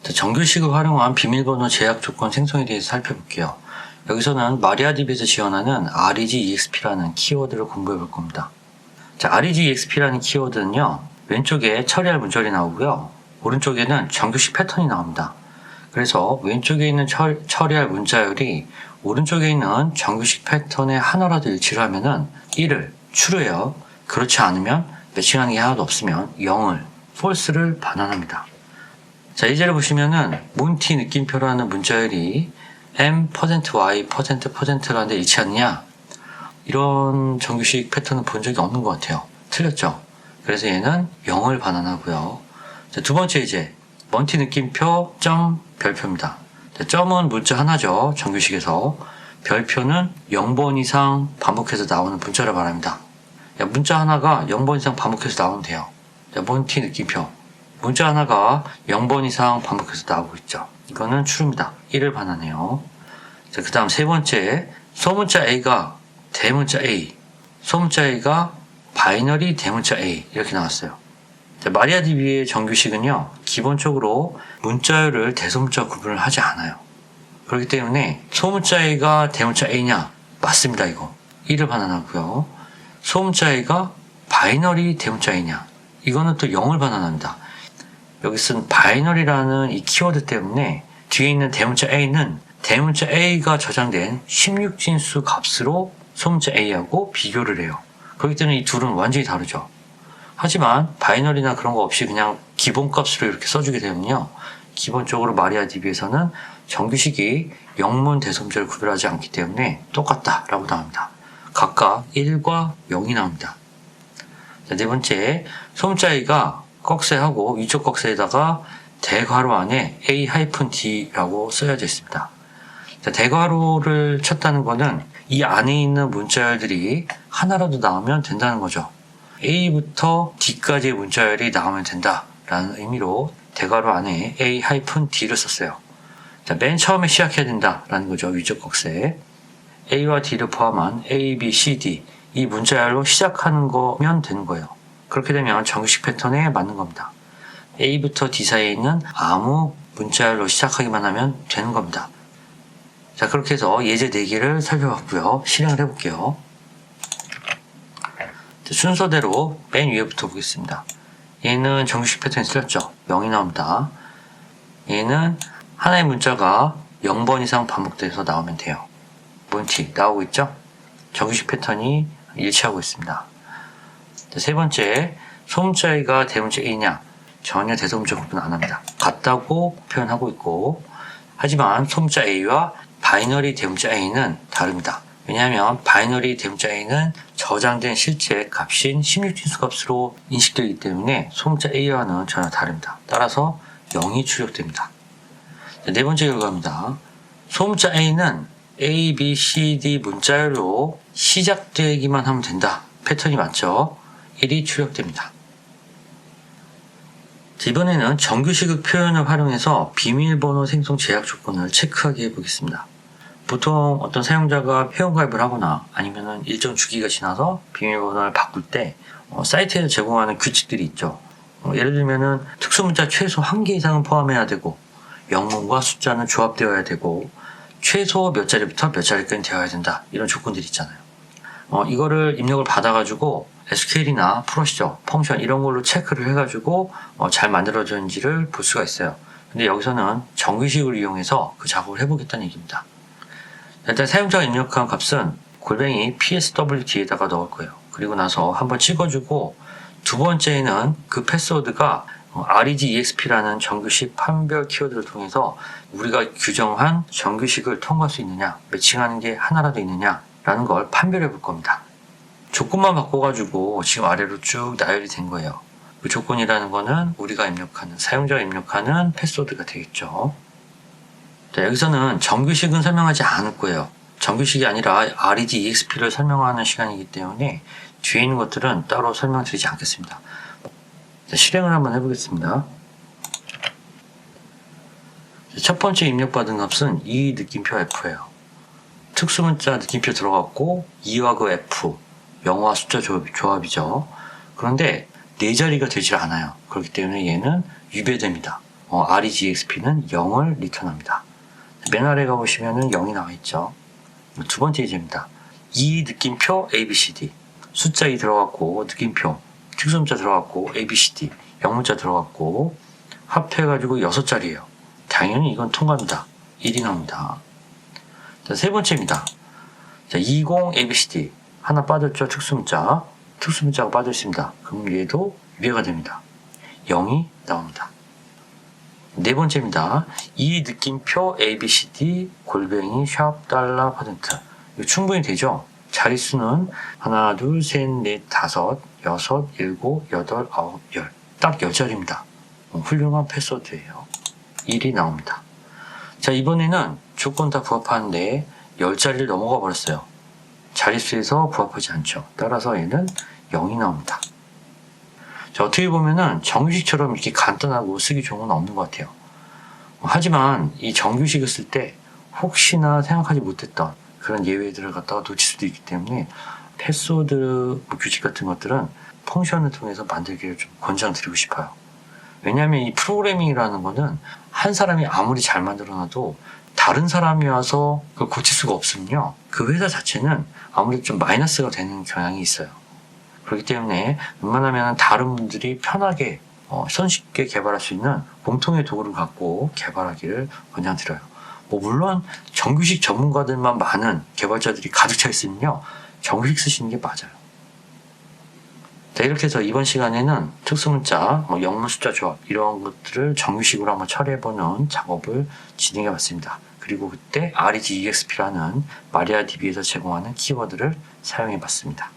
정규식을 활용한 비밀번호 제약 조건 생성에 대해서 살펴볼게요. 여기서는 마리아DB에서 지원하는 REGEXP라는 키워드를 공부해 볼 겁니다. REGEXP라는 키워드는요, 왼쪽에 처리할 문자열이 나오고요, 오른쪽에는 정규식 패턴이 나옵니다. 그래서 왼쪽에 있는 처리할 문자열이 오른쪽에 있는 정규식 패턴의 하나라도 일치를 하면은 1을 true예요. 그렇지 않으면 매칭하는 게 하나도 없으면 0을 false를 반환합니다. 예제를 보시면은 몬티 느낌표라는 문자열이 m%y%%라는데 일치하느냐, 이런 정규식 패턴은 본 적이 없는 것 같아요. 틀렸죠? 그래서 얘는 0을 반환하고요. 두 번째 예제, 먼티 느낌표 점 별표입니다. 점은 문자 하나죠. 정규식에서. 별표는 0번 이상 반복해서 나오는 문자를 말합니다. 문자 하나가 0번 이상 반복해서 나오면 돼요. 먼티 느낌표, 문자 하나가 0번 이상 반복해서 나오고 있죠. 이거는 true입니다. 1을 반환해요. 그 다음 세 번째, 소문자 A가 대문자 A, 소문자 A가 바이너리 대문자 A, 이렇게 나왔어요. 마리아DB의 정규식은요, 기본적으로 문자열을 대소문자 구분을 하지 않아요. 그렇기 때문에 소문자 A가 대문자 A냐? 맞습니다. 이거 1을 반환하고요. 소문자 A가 바이너리 대문자 A냐? 이거는 또 0을 반환합니다. 여기 쓴 바이너리라는 이 키워드 때문에 뒤에 있는 대문자 A는 대문자 A가 저장된 16진수 값으로 소문자 A하고 비교를 해요. 그렇기 때문에 이 둘은 완전히 다르죠. 하지만 바이너리나 그런 거 없이 그냥 기본값으로 이렇게 써주게 되면요, 기본적으로 마리아DB에서는 정규식이 영문 대소문자를 구별하지 않기 때문에 똑같다라고 나옵니다. 각각 1과 0이 나옵니다. 네 번째, 소문자 A가 꺽쇠하고 위쪽 꺽쇠에다가 대괄호 안에 A-D라고 쓰여져 있습니다. 대괄호를 쳤다는 거는 이 안에 있는 문자열들이 하나라도 나오면 된다는 거죠. A부터 D까지의 문자열이 나오면 된다라는 의미로 대괄호 안에 A-D를 썼어요. 맨 처음에 시작해야 된다라는 거죠. 위쪽 꺽쇠. A와 D를 포함한 A, B, C, D, 이 문자열로 시작하는 거면 되는 거예요. 그렇게 되면 정규식 패턴에 맞는 겁니다. A부터 D 사이에 있는 아무 문자열로 시작하기만 하면 되는 겁니다. 그렇게 해서 예제 4개를 살펴봤고요. 실행을 해볼게요. 순서대로 맨 위에부터 보겠습니다. 얘는 정규식 패턴이 틀렸죠. 0이 나옵니다. 얘는 하나의 문자가 0번 이상 반복돼서 나오면 돼요. 몬티 나오고 있죠? 정규식 패턴이 일치하고 있습니다. 세 번째, 소문자 A가 대문자 A냐? 전혀 대소문자 구분 안 합니다. 같다고 표현하고 있고, 하지만 소문자 A와 바이너리 대문자 A는 다릅니다. 왜냐하면 바이너리 대문자 A는 저장된 실제 값인 16진수 값으로 인식되기 때문에 소문자 A와는 전혀 다릅니다. 따라서 0이 출력됩니다. 네 번째 결과입니다. 소문자 A는 A, B, C, D 문자열로 시작되기만 하면 된다. 패턴이 맞죠? 1이 출력됩니다. 이번에는 정규식의 표현을 활용해서 비밀번호 생성 제약 조건을 체크하게 해보겠습니다. 보통 어떤 사용자가 회원가입을 하거나 아니면 일정 주기가 지나서 비밀번호를 바꿀 때 사이트에서 제공하는 규칙들이 있죠. 예를 들면은 특수문자 최소 1개 이상은 포함해야 되고, 영문과 숫자는 조합되어야 되고, 최소 몇 자리부터 몇 자리까지 되어야 된다. 이런 조건들이 있잖아요. 이거를 입력을 받아가지고 SQL이나 프로시저, 펑션 이런 걸로 체크를 해가지고 잘 만들어졌는지를 볼 수가 있어요. 근데 여기서는 정규식을 이용해서 그 작업을 해보겠다는 얘기입니다. 일단 사용자가 입력한 값은 골뱅이 PSWD에다가 넣을 거예요. 그리고 나서 한번 찍어주고, 두 번째에는 그 패스워드가 REGEXP라는 정규식 판별 키워드를 통해서 우리가 규정한 정규식을 통과할 수 있느냐, 매칭하는 게 하나라도 있느냐라는 걸 판별해 볼 겁니다. 조건만 바꿔가지고 지금 아래로 쭉 나열이 된 거예요. 그 조건이라는 거는 우리가 입력하는, 사용자가 입력하는 패스워드가 되겠죠. 여기서는 정규식은 설명하지 않을 거예요. 정규식이 아니라 REGEXP를 설명하는 시간이기 때문에 뒤에 있는 것들은 따로 설명드리지 않겠습니다. 실행을 한번 해보겠습니다. 첫 번째 입력받은 값은 이 느낌표 F예요. 특수문자 느낌표 들어갔고 2와 그 F, 영어와 숫자 조합이죠. 그런데 4자리가 되질 않아요. 그렇기 때문에 얘는 유배됩니다. REGXP는 0을 리턴합니다. 맨 아래 가보시면은 0이 나와있죠. 두 번째 예제입니다. 이 느낌표 ABCD 숫자 2 들어갔고 느낌표 특수문자 들어갔고 ABCD 영문자 들어갔고 합해가지고 6자리예요. 당연히 이건 통과입니다. 1이 나옵니다. 자, 세 번째입니다. 자, 20 ABCD 하나 빠졌죠. 특수문자가 빠져있습니다. 그럼 얘도 유예가 됩니다. 0이 나옵니다. 네 번째입니다. 이 느낌표 ABCD 골뱅이 샵 달러 퍼센트 이거 충분히 되죠? 자릿수는 하나, 둘, 셋, 넷, 다섯, 여섯, 일곱, 여덟, 아홉, 열. 딱 10자리입니다. 훌륭한 패스워드예요. 1이 나옵니다. 자, 이번에는 조건 다 부합하는데 10자리를 넘어가 버렸어요. 자릿수에서 부합하지 않죠. 따라서 얘는 0이 나옵니다. 자, 어떻게 보면은 정규식처럼 이렇게 간단하고 쓰기 좋은 건 없는 것 같아요. 하지만 이 정규식을 쓸 때 혹시나 생각하지 못했던 그런 예외들을 갖다가 놓칠 수도 있기 때문에 패스워드 규칙 같은 것들은 펑션을 통해서 만들기를 좀 권장드리고 싶어요. 왜냐하면 이 프로그래밍이라는 거는 한 사람이 아무리 잘 만들어놔도 다른 사람이 와서 그걸 고칠 수가 없으면요. 그 회사 자체는 아무래도 좀 마이너스가 되는 경향이 있어요. 그렇기 때문에 웬만하면 다른 분들이 편하게 손쉽게 개발할 수 있는 공통의 도구를 갖고 개발하기를 권장드려요. 물론 정규식 전문가들만 많은 개발자들이 가득 차 있으면요. 정규식 쓰시는 게 맞아요. 자, 이렇게 해서 이번 시간에는 특수문자, 영문 숫자 조합 이런 것들을 정규식으로 한번 처리해보는 작업을 진행해봤습니다. 그리고 그때 REGEXP라는 마리아DB에서 제공하는 키워드를 사용해봤습니다.